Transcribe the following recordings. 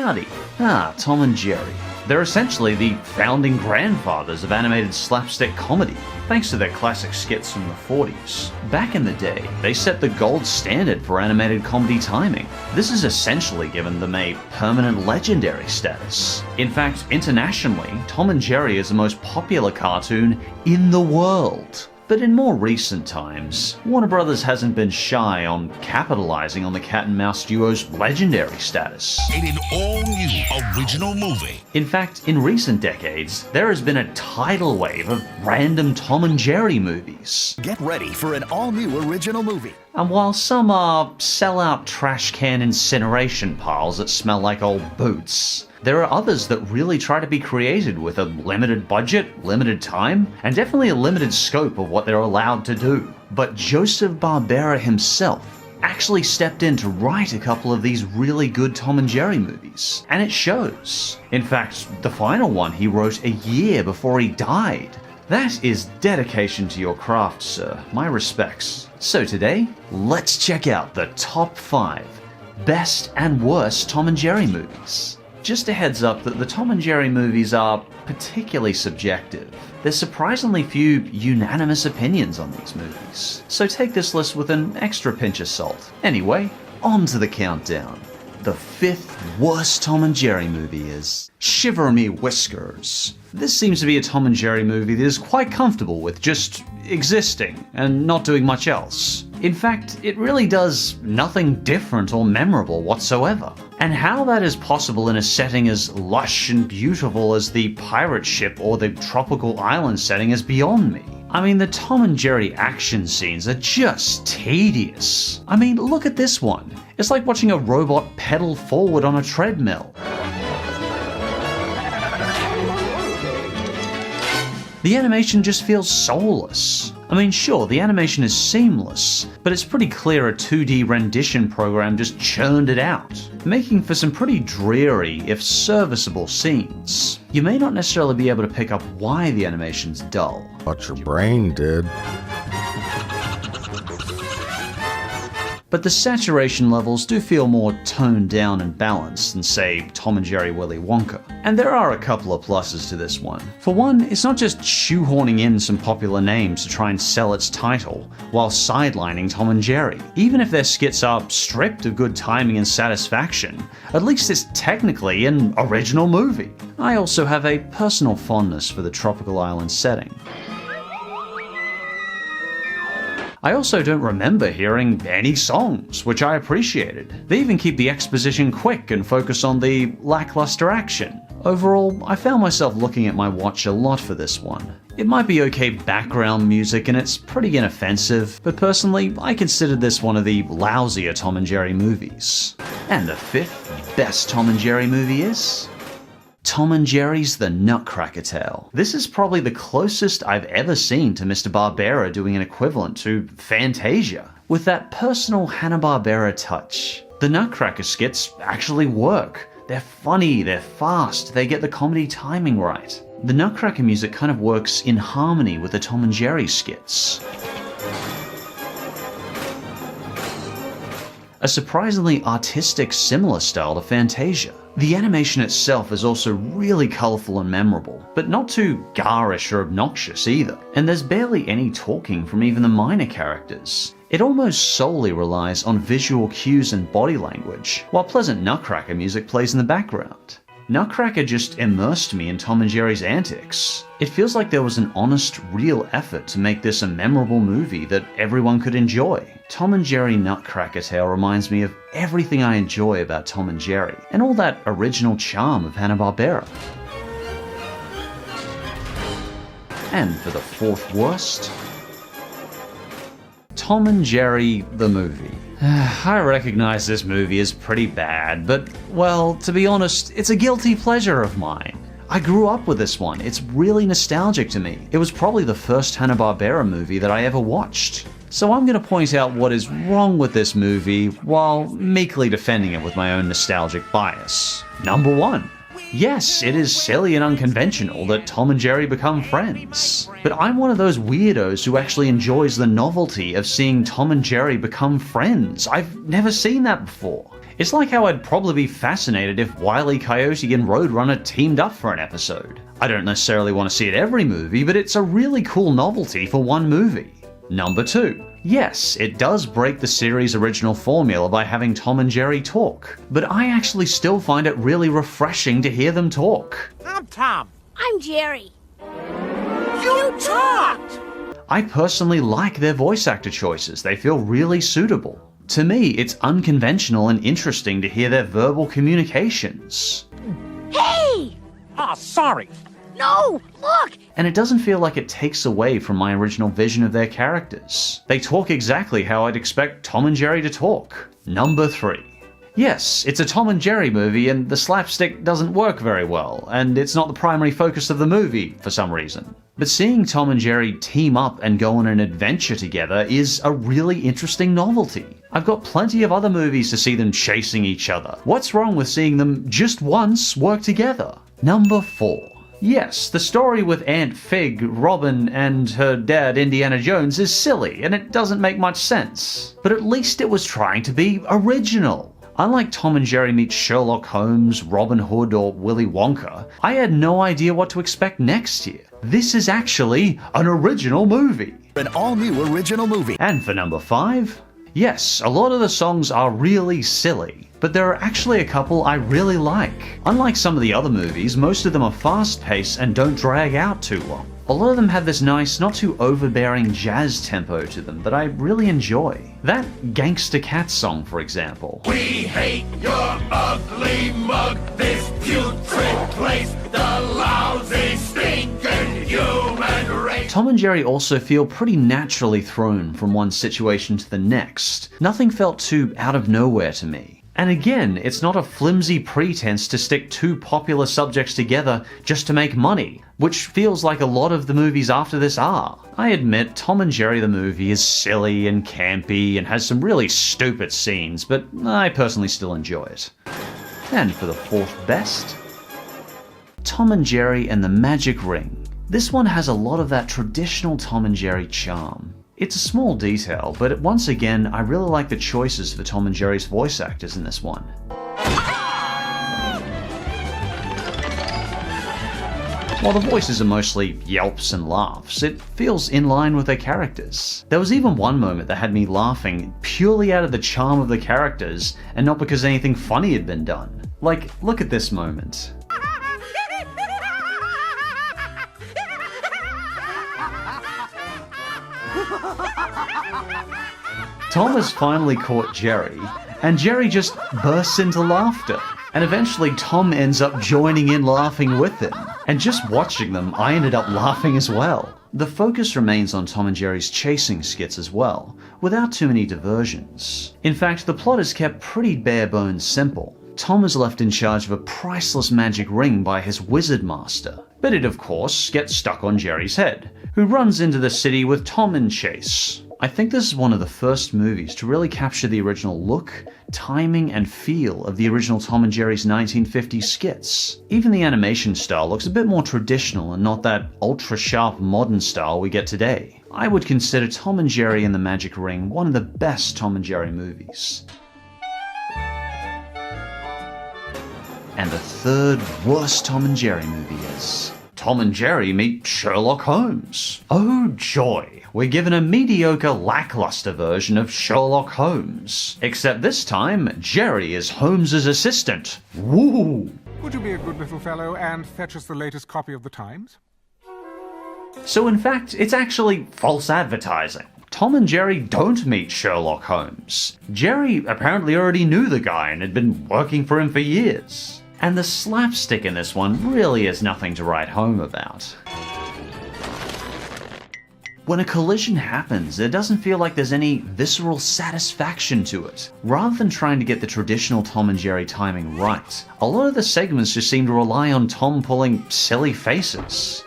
Howdy. Tom and Jerry. They're essentially the founding grandfathers of animated slapstick comedy, thanks to their classic skits from the 40s. Back in the day, they set the gold standard for animated comedy timing. This has essentially given them a permanent legendary status. In fact, internationally, Tom and Jerry is the most popular cartoon in the world. But in more recent times, Warner Brothers hasn't been shy on capitalizing on the cat and mouse duo's legendary status. In an all-new original movie. In fact, in recent decades, there has been a tidal wave of random Tom and Jerry movies. Get ready for an all-new original movie. And while some are sellout trash can incineration piles that smell like old boots, there are others that really try to be creative with a limited budget, limited time, and definitely a limited scope of what they're allowed to do. But Joseph Barbera himself actually stepped in to write a couple of these really good Tom and Jerry movies, and it shows. In fact, the final one he wrote a year before he died. That is dedication to your craft, sir. My respects. So today, let's check out the top 5 best and worst Tom and Jerry movies. Just a heads up that the Tom and Jerry movies are particularly subjective. There's surprisingly few unanimous opinions on these movies, so take this list with an extra pinch of salt. Anyway, on to the countdown. The 5th worst Tom and Jerry movie is Shiver Me Whiskers. This seems to be a Tom and Jerry movie that is quite comfortable with just existing and not doing much else. In fact, it really does nothing different or memorable whatsoever. And how that is possible in a setting as lush and beautiful as the pirate ship or the tropical island setting is beyond me. I mean, the Tom and Jerry action scenes are just tedious. I mean, look at this one. It's like watching a robot pedal forward on a treadmill. The animation just feels soulless. I mean, sure, the animation is seamless, but it's pretty clear a 2D rendition program just churned it out, making for some pretty dreary, if serviceable, scenes. You may not necessarily be able to pick up why the animation's dull. But your brain did. But the saturation levels do feel more toned down and balanced than, say, Tom and Jerry Willy Wonka. And there are a couple of pluses to this one. For one, it's not just shoehorning in some popular names to try and sell its title, while sidelining Tom and Jerry. Even if their skits are stripped of good timing and satisfaction, at least it's technically an original movie. I also have a personal fondness for the tropical island setting. I also don't remember hearing any songs, which I appreciated. They even keep the exposition quick and focus on the lackluster action. Overall, I found myself looking at my watch a lot for this one. It might be okay background music and it's pretty inoffensive, but personally, I considered this one of the lousier Tom and Jerry movies. And the 5th best Tom and Jerry movie is Tom and Jerry's The Nutcracker Tale. This is probably the closest I've ever seen to Mr. Barbera doing an equivalent to Fantasia, with that personal Hanna-Barbera touch. The Nutcracker skits actually work. They're funny, they're fast, they get the comedy timing right. The Nutcracker music kind of works in harmony with the Tom and Jerry skits. A surprisingly artistic, similar style to Fantasia. The animation itself is also really colourful and memorable, but not too garish or obnoxious either. And there's barely any talking from even the minor characters. It almost solely relies on visual cues and body language, while pleasant Nutcracker music plays in the background. Nutcracker just immersed me in Tom and Jerry's antics. It feels like there was an honest, real effort to make this a memorable movie that everyone could enjoy. Tom and Jerry Nutcracker Tale reminds me of everything I enjoy about Tom and Jerry, and all that original charm of Hanna-Barbera. And for the 4th worst, Tom and Jerry the movie. I recognize this movie is pretty bad, but, well, to be honest, it's a guilty pleasure of mine. I grew up with this one. It's really nostalgic to me. It was probably the first Hanna-Barbera movie that I ever watched. So I'm going to point out what is wrong with this movie while meekly defending it with my own nostalgic bias. Number 1. Yes, it is silly and unconventional that Tom and Jerry become friends. But I'm one of those weirdos who actually enjoys the novelty of seeing Tom and Jerry become friends. I've never seen that before. It's like how I'd probably be fascinated if Wile E. Coyote and Roadrunner teamed up for an episode. I don't necessarily want to see it every movie, but it's a really cool novelty for one movie. Number 2. Yes, it does break the series' original formula by having Tom and Jerry talk, but I actually still find it really refreshing to hear them talk. I'm Tom. I'm Jerry. You talked! I personally like their voice actor choices. They feel really suitable. To me, it's unconventional and interesting to hear their verbal communications. Hey! Oh, sorry. No! Look! And it doesn't feel like it takes away from my original vision of their characters. They talk exactly how I'd expect Tom and Jerry to talk. Number 3. Yes, it's a Tom and Jerry movie and the slapstick doesn't work very well, and it's not the primary focus of the movie for some reason. But seeing Tom and Jerry team up and go on an adventure together is a really interesting novelty. I've got plenty of other movies to see them chasing each other. What's wrong with seeing them just once work together? Number 4. Yes, the story with Aunt Fig, Robin, and her dad Indiana Jones is silly and it doesn't make much sense. But at least it was trying to be original. Unlike Tom and Jerry meet Sherlock Holmes, Robin Hood, or Willy Wonka, I had no idea what to expect next year. This is actually an original movie. An all-new original movie. And for number 5, yes, a lot of the songs are really silly, but there are actually a couple I really like. Unlike some of the other movies, most of them are fast-paced and don't drag out too long. A lot of them have this nice, not too overbearing jazz tempo to them that I really enjoy. That Gangsta Cat song, for example. We hate your ugly mug, this putrid place, the lousy, stinking human race. Tom and Jerry also feel pretty naturally thrown from one situation to the next. Nothing felt too out of nowhere to me. And again, it's not a flimsy pretense to stick two popular subjects together just to make money, which feels like a lot of the movies after this are. I admit Tom and Jerry the movie is silly and campy and has some really stupid scenes, but I personally still enjoy it. And for the 4th best, Tom and Jerry and the Magic Ring. This one has a lot of that traditional Tom and Jerry charm. It's a small detail, but once again, I really like the choices for Tom and Jerry's voice actors in this one. While the voices are mostly yelps and laughs, it feels in line with their characters. There was even one moment that had me laughing purely out of the charm of the characters and not because anything funny had been done. Like, look at this moment. Tom has finally caught Jerry, and Jerry just bursts into laughter. And eventually Tom ends up joining in laughing with him. And just watching them, I ended up laughing as well. The focus remains on Tom and Jerry's chasing skits as well, without too many diversions. In fact, the plot is kept pretty bare bones simple. Tom is left in charge of a priceless magic ring by his wizard master. But it of course gets stuck on Jerry's head, who runs into the city with Tom in chase. I think this is one of the first movies to really capture the original look, timing, and feel of the original Tom and Jerry's 1950s skits. Even the animation style looks a bit more traditional and not that ultra-sharp modern style we get today. I would consider Tom and Jerry and the Magic Ring one of the best Tom and Jerry movies. And the 3rd worst Tom and Jerry movie is Tom and Jerry meet Sherlock Holmes. Oh joy, we're given a mediocre, lackluster version of Sherlock Holmes. Except this time, Jerry is Holmes's assistant. Woo! Would you be a good little fellow and fetch us the latest copy of the Times? So in fact, it's actually false advertising. Tom and Jerry don't meet Sherlock Holmes. Jerry apparently already knew the guy and had been working for him for years. And the slapstick in this one really is nothing to write home about. When a collision happens, it doesn't feel like there's any visceral satisfaction to it. Rather than trying to get the traditional Tom and Jerry timing right, a lot of the segments just seem to rely on Tom pulling silly faces.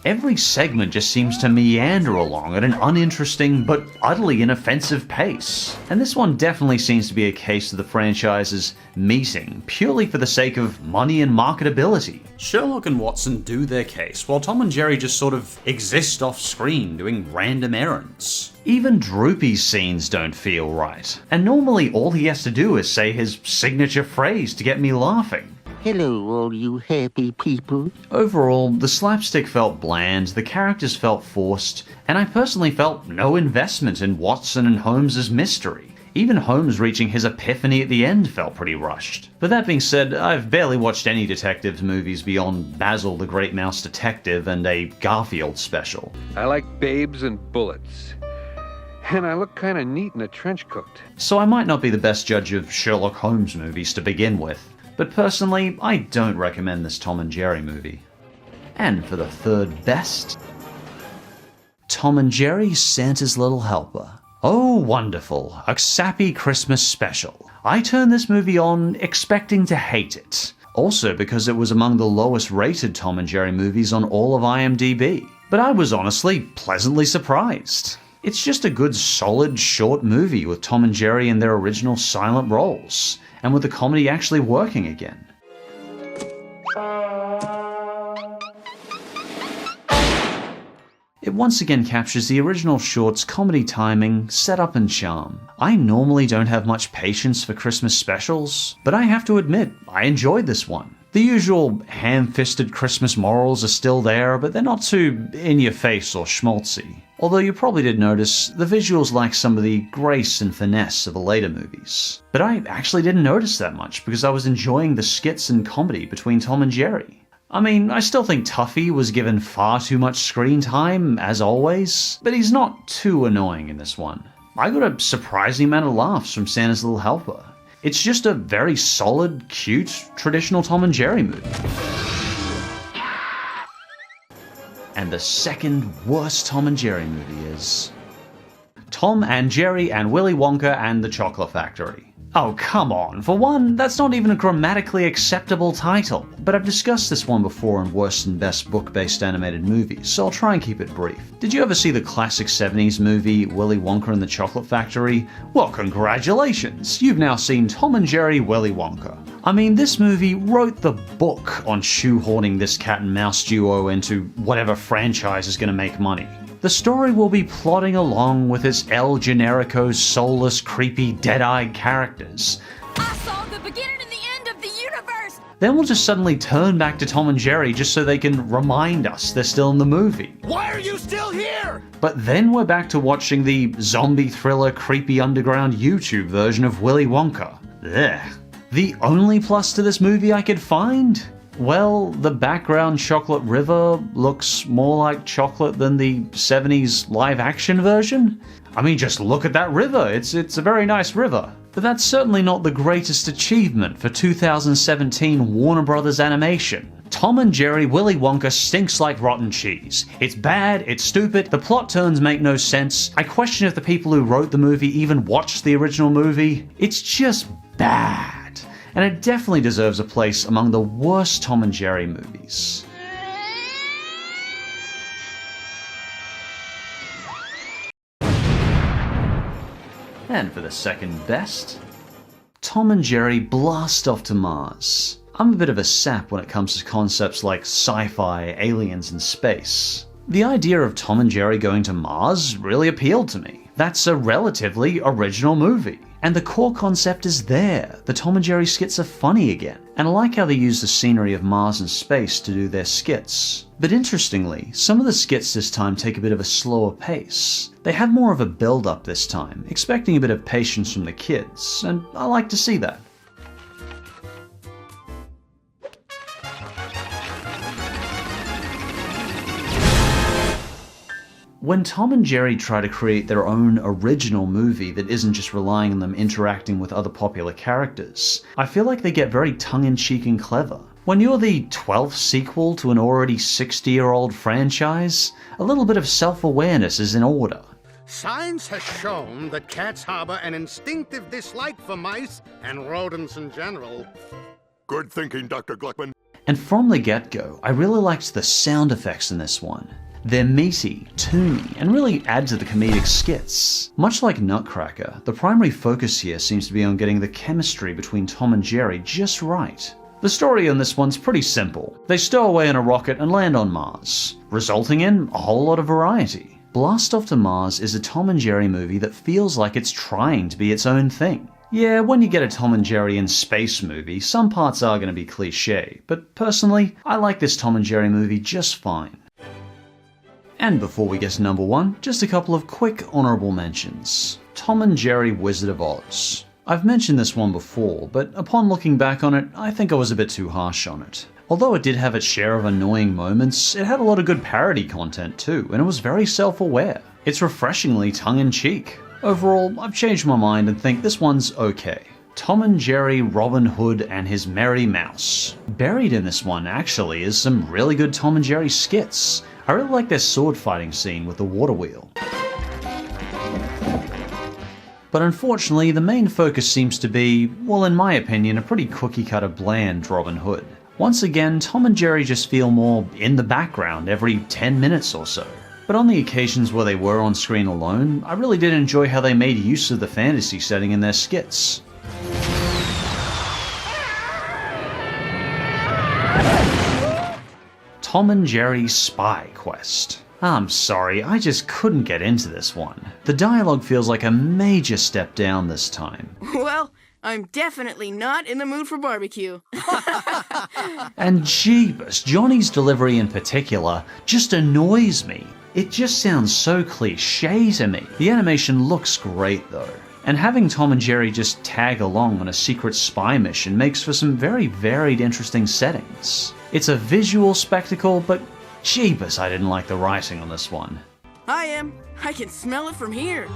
Every segment just seems to meander along at an uninteresting but utterly inoffensive pace. And this one definitely seems to be a case of the franchise's meeting purely for the sake of money and marketability. Sherlock and Watson do their case, while Tom and Jerry just sort of exist off screen doing random errands. Even Droopy's scenes don't feel right, and normally all he has to do is say his signature phrase to get me laughing. Hello, all you happy people. Overall, the slapstick felt bland, the characters felt forced, and I personally felt no investment in Watson and Holmes' mystery. Even Holmes reaching his epiphany at the end felt pretty rushed. But that being said, I've barely watched any detectives movies beyond Basil the Great Mouse Detective and a Garfield special. I like babes and bullets. And I look kinda neat in a trench coat. So I might not be the best judge of Sherlock Holmes movies to begin with. But personally, I don't recommend this Tom and Jerry movie. And for the third best, Tom and Jerry, Santa's Little Helper. Oh, wonderful, a sappy Christmas special. I turned this movie on expecting to hate it. Also because it was among the lowest rated Tom and Jerry movies on all of IMDb. But I was honestly pleasantly surprised. It's just a good, solid, short movie with Tom and Jerry in their original silent roles, and with the comedy actually working again. It once again captures the original short's comedy timing, setup, and charm. I normally don't have much patience for Christmas specials, but I have to admit, I enjoyed this one. The usual ham-fisted Christmas morals are still there, but they're not too in-your-face or schmaltzy. Although you probably did notice, the visuals lack some of the grace and finesse of the later movies. But I actually didn't notice that much because I was enjoying the skits and comedy between Tom and Jerry. I mean, I still think Tuffy was given far too much screen time, as always, but he's not too annoying in this one. I got a surprising amount of laughs from Santa's Little Helper. It's just a very solid, cute, traditional Tom and Jerry movie. And the second worst Tom and Jerry movie is Tom and Jerry and Willy Wonka and the Chocolate Factory. Oh, come on. For one, that's not even a grammatically acceptable title. But I've discussed this one before in Worst and Best Book-Based Animated Movies, so I'll try and keep it brief. Did you ever see the classic 70s movie Willy Wonka and the Chocolate Factory? Well, congratulations! You've now seen Tom and Jerry Willy Wonka. I mean, this movie wrote the book on shoehorning this cat and mouse duo into whatever franchise is going to make money. The story will be plodding along with its El Generico's soulless, creepy, dead-eyed characters. I saw the beginning and the end of the universe! Then we'll just suddenly turn back to Tom and Jerry just so they can remind us they're still in the movie. Why are you still here? But then we're back to watching the zombie thriller, creepy underground YouTube version of Willy Wonka. Ugh. The only plus to this movie I could find? Well, the background chocolate river looks more like chocolate than the 70s live-action version. I mean, just look at that river. It's a very nice river. But that's certainly not the greatest achievement for 2017 Warner Brothers animation. Tom and Jerry Willy Wonka stinks like rotten cheese. It's bad, it's stupid, the plot turns make no sense. I question if the people who wrote the movie even watched the original movie. It's just bad. And it definitely deserves a place among the worst Tom and Jerry movies. And for the second best, Tom and Jerry Blast Off to Mars. I'm a bit of a sap when it comes to concepts like sci-fi, aliens, and space. The idea of Tom and Jerry going to Mars really appealed to me. That's a relatively original movie. And the core concept is there. The Tom and Jerry skits are funny again. And I like how they use the scenery of Mars and space to do their skits. But interestingly, some of the skits this time take a bit of a slower pace. They have more of a build-up this time, expecting a bit of patience from the kids, and I like to see that. When Tom and Jerry try to create their own original movie that isn't just relying on them interacting with other popular characters, I feel like they get very tongue-in-cheek and clever. When you're the 12th sequel to an already 60-year-old franchise, a little bit of self-awareness is in order. Science has shown that cats harbor an instinctive dislike for mice and rodents in general. Good thinking, Dr. Gluckman. And from the get-go, I really liked the sound effects in this one. They're meaty, toony, and really add to the comedic skits. Much like Nutcracker, the primary focus here seems to be on getting the chemistry between Tom and Jerry just right. The story on this one's pretty simple. They stow away in a rocket and land on Mars, resulting in a whole lot of variety. Blast Off to Mars is a Tom and Jerry movie that feels like it's trying to be its own thing. Yeah, when you get a Tom and Jerry in space movie, some parts are going to be cliche, but personally, I like this Tom and Jerry movie just fine. And before we get to number 1, just a couple of quick honourable mentions. Tom and Jerry Wizard of Oz. I've mentioned this one before, but upon looking back on it, I think I was a bit too harsh on it. Although it did have its share of annoying moments, it had a lot of good parody content too, and it was very self-aware. It's refreshingly tongue-in-cheek. Overall, I've changed my mind and think this one's okay. Tom and Jerry, Robin Hood, and his Merry Mouse. Buried in this one, actually, is some really good Tom and Jerry skits. I really like their sword fighting scene with the water wheel. But unfortunately, the main focus seems to be, well, in my opinion, a pretty cookie-cutter bland Robin Hood. Once again, Tom and Jerry just feel more in the background every 10 minutes or so. But on the occasions where they were on screen alone, I really did enjoy how they made use of the fantasy setting in their skits. Tom and Jerry's Spy Quest. I'm sorry, I just couldn't get into this one. The dialogue feels like a major step down this time. Well, I'm definitely not in the mood for barbecue. And jeebus, Johnny's delivery in particular just annoys me. It just sounds so cliche to me. The animation looks great though. And having Tom and Jerry just tag along on a secret spy mission makes for some very varied, interesting settings. It's a visual spectacle, but jeebus, I didn't like the writing on this one. I can smell it from here.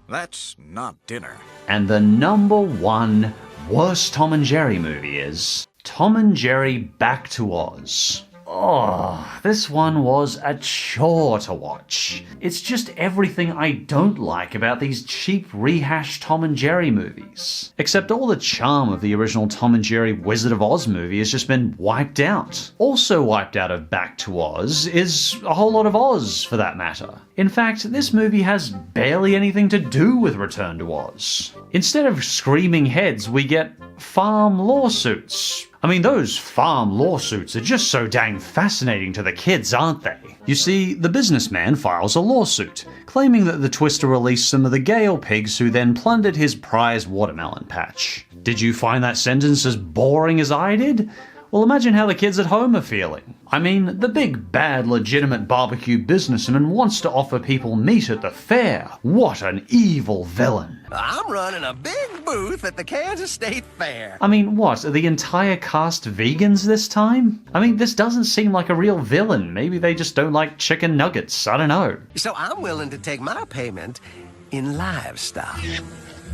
That's not dinner. And the number 1 worst Tom and Jerry movie is Tom and Jerry Back to Oz. Oh, this one was a chore to watch. It's just everything I don't like about these cheap rehashed Tom and Jerry movies. Except all the charm of the original Tom and Jerry Wizard of Oz movie has just been wiped out. Also wiped out of Back to Oz is a whole lot of Oz, for that matter. In fact, this movie has barely anything to do with Return to Oz. Instead of screaming heads, we get farm lawsuits. I mean, those farm lawsuits are just so dang fascinating to the kids, aren't they? You see, the businessman files a lawsuit, claiming that the Twister released some of the Gale pigs who then plundered his prize watermelon patch. Did you find that sentence as boring as I did? Well, imagine how the kids at home are feeling. I mean, the big, bad, legitimate barbecue businessman wants to offer people meat at the fair. What an evil villain. I'm running a big booth at the Kansas State Fair. I mean, what, are the entire cast vegans this time? I mean, this doesn't seem like a real villain. Maybe they just don't like chicken nuggets. I don't know. So I'm willing to take my payment in livestock.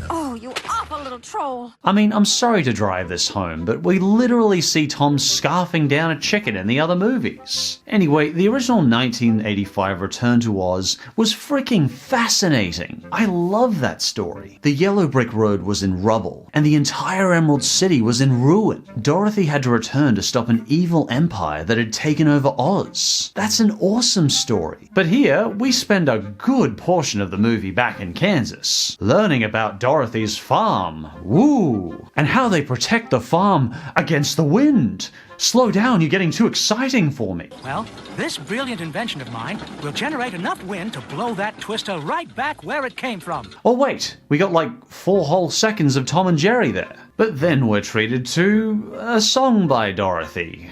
Oh, you awful little troll. I mean, I'm sorry to drive this home, but we literally see Tom scarfing down a chicken in the other movies. Anyway, the original 1985 Return to Oz was freaking fascinating. I love that story. The yellow brick road was in rubble, and the entire Emerald City was in ruin. Dorothy had to return to stop an evil empire that had taken over Oz. That's an awesome story. But here, we spend a good portion of the movie back in Kansas, learning about Dorothy's farm. Woo! And how they protect the farm against the wind. Slow down, you're getting too exciting for me. Well, this brilliant invention of mine will generate enough wind to blow that twister right back where it came from. Oh wait, we got like 4 whole seconds of Tom and Jerry there. But then we're treated to a song by Dorothy.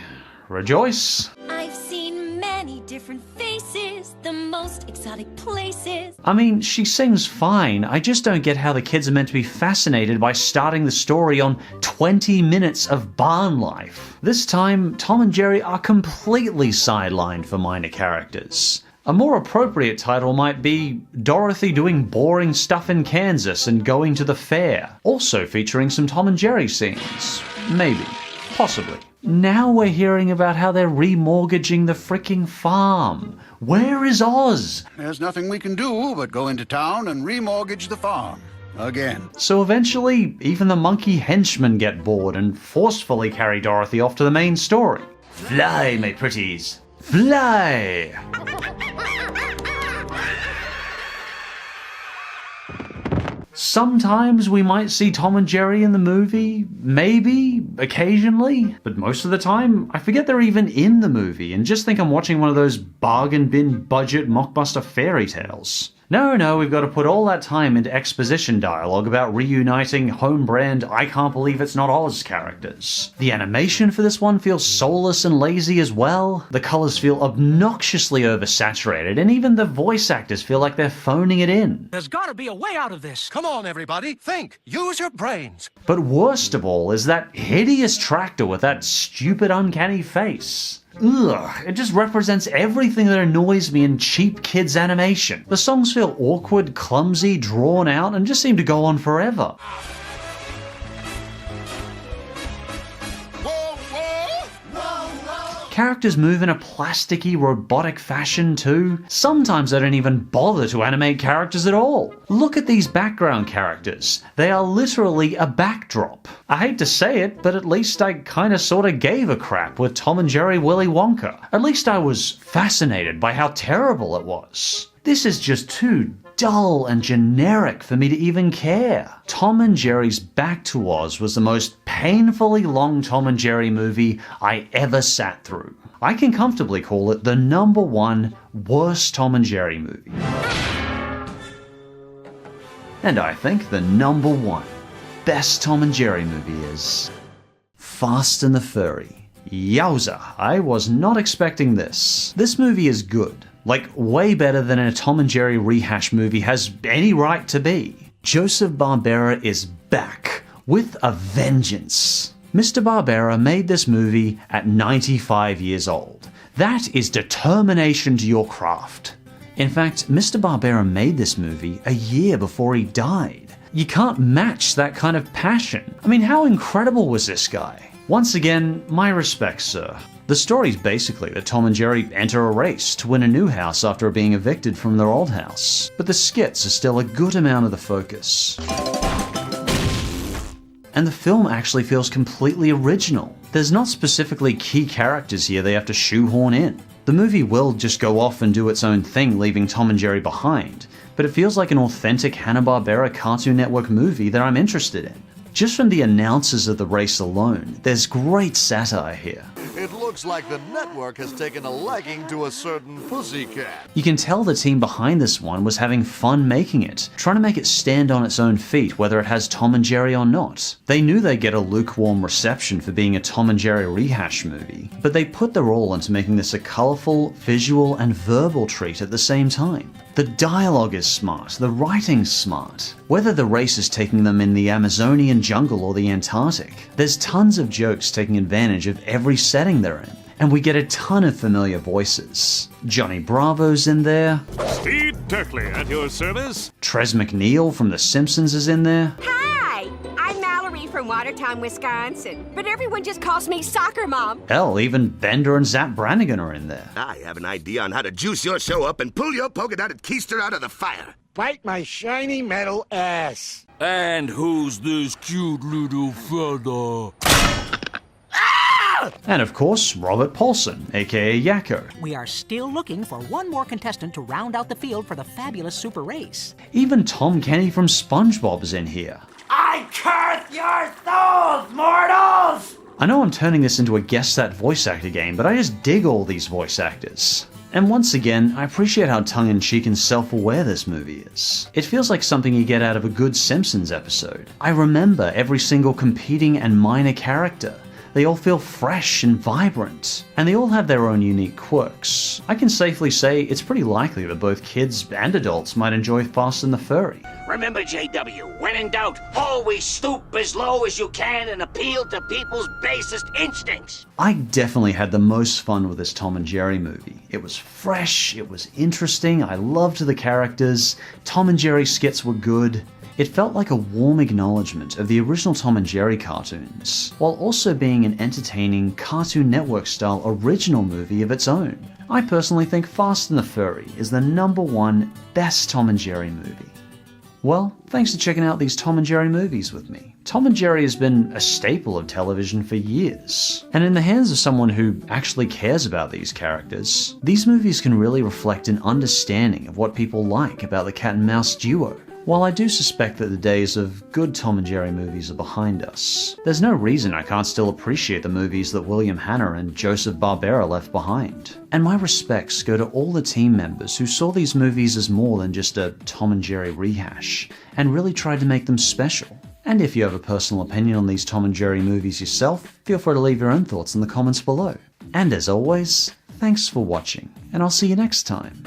Rejoice. I've seen many different faces, the most exotic places. I mean, she sings fine. I just don't get how the kids are meant to be fascinated by starting the story on 20 minutes of barn life. This time, Tom and Jerry are completely sidelined for minor characters. A more appropriate title might be Dorothy doing boring stuff in Kansas and going to the fair, also featuring some Tom and Jerry scenes. Maybe. Possibly. Now we're hearing about how they're remortgaging the fricking farm. Where is Oz? There's nothing we can do but go into town and remortgage the farm. Again. So eventually, even the monkey henchmen get bored and forcefully carry Dorothy off to the main story. Fly, my pretties. Fly! Sometimes we might see Tom and Jerry in the movie, maybe, occasionally, but most of the time, I forget they're even in the movie and just think I'm watching one of those bargain bin budget mockbuster fairy tales. No, we've got to put all that time into exposition dialogue about reuniting home brand I Can't Believe It's Not Oz characters. The animation for this one feels soulless and lazy as well. The colors feel obnoxiously oversaturated, and even the voice actors feel like they're phoning it in. There's gotta be a way out of this. Come on, everybody. Think. Use your brains. But worst of all is that hideous tractor with that stupid uncanny face. Ugh, it just represents everything that annoys me in cheap kids animation. The songs feel awkward, clumsy, drawn out, and just seem to go on forever. Characters move in a plasticky, robotic fashion too. Sometimes I don't even bother to animate characters at all. Look at these background characters. They are literally a backdrop. I hate to say it, but at least I kinda sorta gave a crap with Tom and Jerry Willy Wonka. At least I was fascinated by how terrible it was. This is just too dull and generic for me to even care. Tom and Jerry's Back to Oz was the most painfully long Tom and Jerry movie I ever sat through. I can comfortably call it the #1 worst Tom and Jerry movie. And I think the #1 best Tom and Jerry movie is Fast and the Furry. Yowza, I was not expecting this. This movie is good. Like, way better than a Tom and Jerry rehash movie has any right to be. Joseph Barbera is back with a vengeance. Mr. Barbera made this movie at 95 years old. That is determination to your craft. In fact, Mr. Barbera made this movie a year before he died. You can't match that kind of passion. I mean, how incredible was this guy? Once again, my respects, sir. The story's basically that Tom and Jerry enter a race to win a new house after being evicted from their old house. But the skits are still a good amount of the focus. And the film actually feels completely original. There's not specifically key characters here they have to shoehorn in. The movie will just go off and do its own thing, leaving Tom and Jerry behind, but it feels like an authentic Hanna-Barbera Cartoon Network movie that I'm interested in. Just from the announcers of the race alone, there's great satire here. It looks like the network has taken a liking to a certain pussycat. You can tell the team behind this one was having fun making it, trying to make it stand on its own feet whether it has Tom and Jerry or not. They knew they'd get a lukewarm reception for being a Tom and Jerry rehash movie, but they put their all into making this a colourful, visual and verbal treat at the same time. The dialogue is smart, the writing's smart. Whether the race is taking them in the Amazonian jungle or the Antarctic, there's tons of jokes taking advantage of every setting they're in, and we get a ton of familiar voices. Johnny Bravo's in there. Steve Turkley at your service. Trez MacNeille from The Simpsons is in there. Hi, I'm Mallory from Watertown, Wisconsin, but everyone just calls me Soccer Mom. Hell, even Bender and Zap Brannigan are in there. I have an idea on how to juice your show up and pull your polka-dotted keister out of the fire. Bite my shiny metal ass. And who's this cute little fella? And of course, Robert Paulson, aka Yakko. We are still looking for one more contestant to round out the field for the fabulous super race. Even Tom Kenny from SpongeBob's in here. I curse your souls, mortals! I know I'm turning this into a guess that voice actor game, but I just dig all these voice actors. And once again, I appreciate how tongue-in-cheek and self-aware this movie is. It feels like something you get out of a good Simpsons episode. I remember every single competing and minor character. They all feel fresh and vibrant, and they all have their own unique quirks. I can safely say it's pretty likely that both kids and adults might enjoy Fast and the Furry. Remember, JW, when in doubt, always stoop as low as you can and appeal to people's basest instincts. I definitely had the most fun with this Tom and Jerry movie. It was fresh, it was interesting, I loved the characters, Tom and Jerry skits were good. It felt like a warm acknowledgement of the original Tom and Jerry cartoons, while also being an entertaining Cartoon Network-style original movie of its own. I personally think Fast and the Furry is the #1 best Tom and Jerry movie. Well, thanks for checking out these Tom and Jerry movies with me. Tom and Jerry has been a staple of television for years. And in the hands of someone who actually cares about these characters, these movies can really reflect an understanding of what people like about the cat and mouse duo. While I do suspect that the days of good Tom and Jerry movies are behind us, there's no reason I can't still appreciate the movies that William Hanna and Joseph Barbera left behind. And my respects go to all the team members who saw these movies as more than just a Tom and Jerry rehash, and really tried to make them special. And if you have a personal opinion on these Tom and Jerry movies yourself, feel free to leave your own thoughts in the comments below. And as always, thanks for watching, and I'll see you next time.